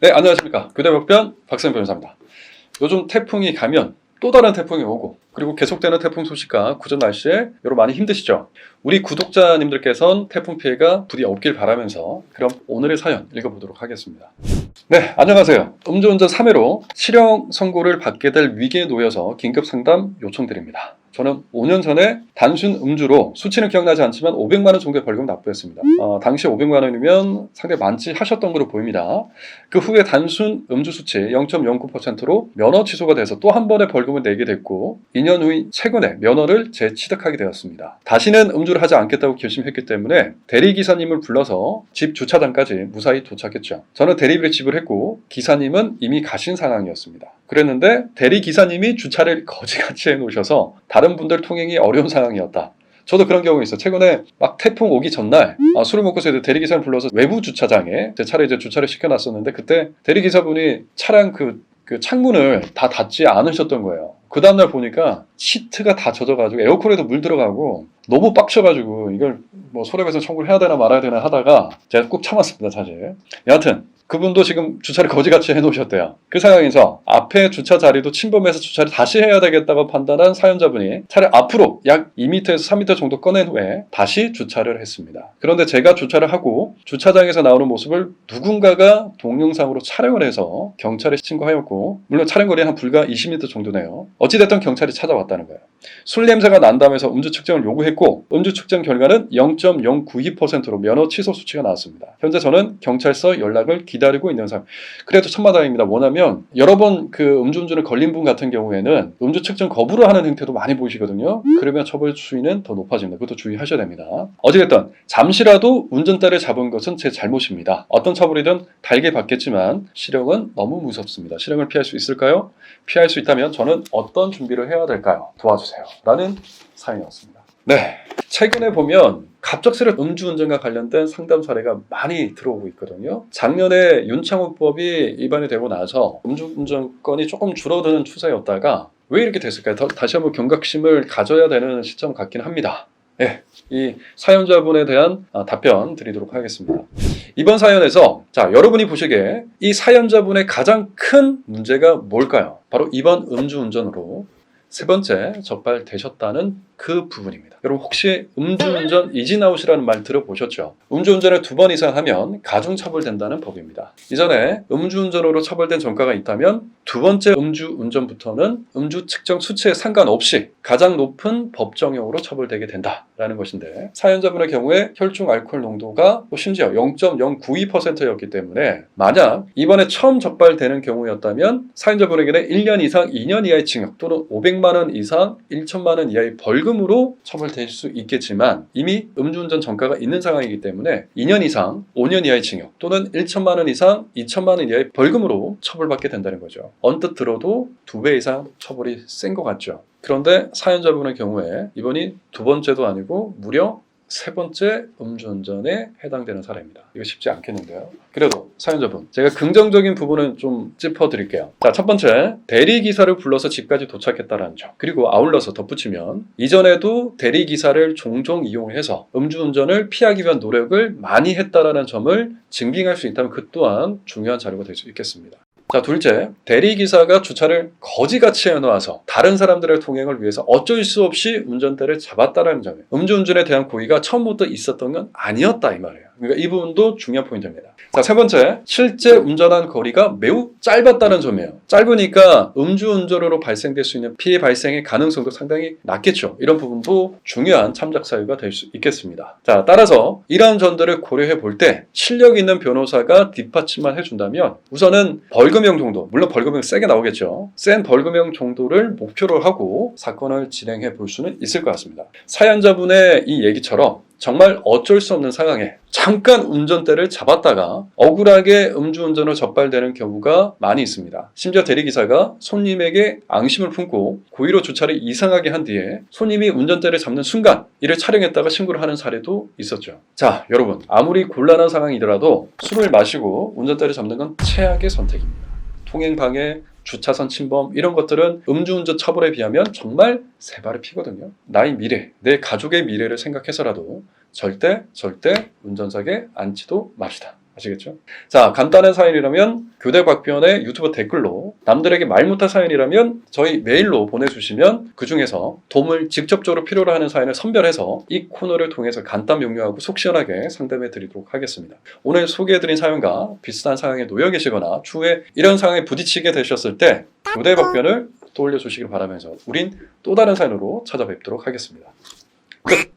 네, 안녕하십니까. 교대법변 박세현 변호사입니다. 요즘 태풍이 가면 또 다른 태풍이 오고, 그리고 계속되는 태풍 소식과 구전 날씨에 여러분 많이 힘드시죠? 우리 구독자님들께서는 태풍 피해가 부디 없길 바라면서 그럼 오늘의 사연 읽어보도록 하겠습니다. 네, 안녕하세요. 음주운전 3회로 실형 선고를 받게 될 위기에 놓여서 긴급 상담 요청드립니다. 저는 5년 전에 단순 음주로 수치는 기억나지 않지만 500만 원 정도의 벌금 납부했습니다. 당시 500만 원이면 상당히 많지 하셨던 걸로 보입니다. 그 후에 단순 음주 수치 0.09%로 면허 취소가 돼서 또 한 번의 벌금을 내게 됐고 2년 후 최근에 면허를 재취득하게 되었습니다. 다시는 음주를 하지 않겠다고 결심했기 때문에 대리기사님을 불러서 집 주차장까지 무사히 도착했죠. 저는 대리비를 지불했고 기사님은 이미 가신 상황이었습니다. 그랬는데 대리기사님이 주차를 거지같이 해놓으셔서 다른 분들 통행이 어려운 상황이었다. 저도 그런 경우 있어요. 최근에 막 태풍 오기 전날 술을 먹고서 대리기사를 불러서 외부 주차장에 제 차를 이제 주차를 시켜놨었는데 그때 대리기사분이 차량 그 창문을 다 닫지 않으셨던 거예요. 그 다음날 보니까 시트가 다 젖어가지고 에어컨에도 물 들어가고 너무 빡쳐가지고 이걸 뭐 손해배상 청구를 해야 되나 말아야 되나 하다가 제가 꼭 참았습니다, 사실. 여하튼 그분도 지금 주차를 거지같이 해놓으셨대요. 그 상황에서 앞에 주차 자리도 침범해서 주차를 다시 해야 되겠다고 판단한 사연자분이 차를 앞으로 약 2m에서 3m 정도 꺼낸 후에 다시 주차를 했습니다. 그런데 제가 주차를 하고 주차장에서 나오는 모습을 누군가가 동영상으로 촬영을 해서 경찰에 신고하였고, 물론 촬영거리는 한 불과 20m 정도네요. 어찌됐든 경찰이 찾아왔다는 거예요. 술 냄새가 난다면서 음주 측정을 요구했고 음주 측정 결과는 0.092%로 면허 취소 수치가 나왔습니다. 현재 저는 경찰서 연락을 기다리고 있는 상황. 그래도 천만다행입니다. 뭐냐면 여러 번 그 음주운전을 걸린 분 같은 경우에는 음주 측정 거부를 하는 행태도 많이 보이시거든요. 그러면 처벌 수위는 더 높아집니다. 그것도 주의하셔야 됩니다. 어찌됐든 잠시라도 운전대를 잡은 것은 제 잘못입니다. 어떤 처벌이든 달게 받겠지만 실형은 너무 무섭습니다. 실형을 피할 수 있을까요? 피할 수 있다면 저는 어떤 준비를 해야 될까요? 도와주세요. 라는 사연이었습니다. 네, 최근에 보면 갑작스런 음주운전과 관련된 상담 사례가 많이 들어오고 있거든요. 작년에 윤창호법이 위반이 되고 나서 음주운전 건이 조금 줄어드는 추세였다가 왜 이렇게 됐을까요? 다시 한번 경각심을 가져야 되는 시점 같긴 합니다. 네, 이 사연자분에 대한 답변 드리도록 하겠습니다. 이번 사연에서 여러분이 보시기에 이 사연자분의 가장 큰 문제가 뭘까요? 바로 이번 음주운전으로 세 번째 적발되셨다는 그 부분입니다. 여러분 혹시 음주운전 이진아웃이라는 말 들어보셨죠? 음주운전을 2번 이상 하면 가중처벌된다는 법입니다. 이전에 음주운전으로 처벌된 전과가 있다면 두 번째 음주운전부터는 음주 측정 수치에 상관없이 가장 높은 법정형으로 처벌되게 된다라는 것인데, 사연자분의 경우에 혈중 알코올 농도가 심지어 0.092%였기 때문에 만약 이번에 처음 적발되는 경우였다면 사연자분에게는 1년 이상 2년 이하의 징역 또는 500만 원 이상 1천만 원 이하의 벌금으로 처벌될 수 있겠지만 이미 음주운전 전과가 있는 상황이기 때문에 2년 이상 5년 이하의 징역 또는 1천만 원 이상 2천만 원 이하의 벌금으로 처벌받게 된다는 거죠. 언뜻 들어도 2배 이상 처벌이 센 것 같죠. 그런데 사연자분의 경우에 이번이 두 번째도 아니고 무려 세 번째 음주운전에 해당되는 사례입니다. 이거 쉽지 않겠는데요. 그래도 사연자분, 제가 긍정적인 부분은 좀 짚어드릴게요. 첫 번째, 대리기사를 불러서 집까지 도착했다는 점. 그리고 아울러서 덧붙이면 이전에도 대리기사를 종종 이용해서 음주운전을 피하기 위한 노력을 많이 했다는 점을 증빙할 수 있다면 그 또한 중요한 자료가 될 수 있겠습니다. 둘째, 대리기사가 주차를 거지같이 해놓아서 다른 사람들의 통행을 위해서 어쩔 수 없이 운전대를 잡았다는 점이에요. 음주운전에 대한 고의가 처음부터 있었던 건 아니었다 이 말이에요. 그러니까 이 부분도 중요한 포인트입니다. 세 번째, 실제 운전한 거리가 매우 짧았다는 점이에요. 짧으니까 음주운전으로 발생될 수 있는 피해 발생의 가능성도 상당히 낮겠죠. 이런 부분도 중요한 참작 사유가 될 수 있겠습니다. 따라서 이러한 점들을 고려해 볼 때 실력 있는 변호사가 뒷받침만 해준다면 우선은 벌금형 정도, 물론 벌금형 세게 나오겠죠. 센 벌금형 정도를 목표로 하고 사건을 진행해 볼 수는 있을 것 같습니다. 사연자분의 이 얘기처럼 정말 어쩔 수 없는 상황에 잠깐 운전대를 잡았다가 억울하게 음주운전으로 적발되는 경우가 많이 있습니다. 심지어 대리기사가 손님에게 앙심을 품고 고의로 주차를 이상하게 한 뒤에 손님이 운전대를 잡는 순간 이를 촬영했다가 신고를 하는 사례도 있었죠. 여러분, 아무리 곤란한 상황이더라도 술을 마시고 운전대를 잡는 건 최악의 선택입니다. 통행방해, 주차선 침범 이런 것들은 음주운전 처벌에 비하면 정말 세 발의 피거든요. 나의 미래, 내 가족의 미래를 생각해서라도 절대 운전석에 앉지도 맙시다. 아시겠죠? 자, 간단한 사연이라면 교대박변의 유튜브 댓글로, 남들에게 말 못할 사연이라면 저희 메일로 보내주시면 그 중에서 도움을 직접적으로 필요로 하는 사연을 선별해서 이 코너를 통해서 간단 명료하고 속 시원하게 상담해 드리도록 하겠습니다. 오늘 소개해드린 사연과 비슷한 상황에 놓여 계시거나 추후에 이런 상황에 부딪히게 되셨을 때 교대박변을 떠올려 주시길 바라면서 우린 또 다른 사연으로 찾아뵙도록 하겠습니다. 끝!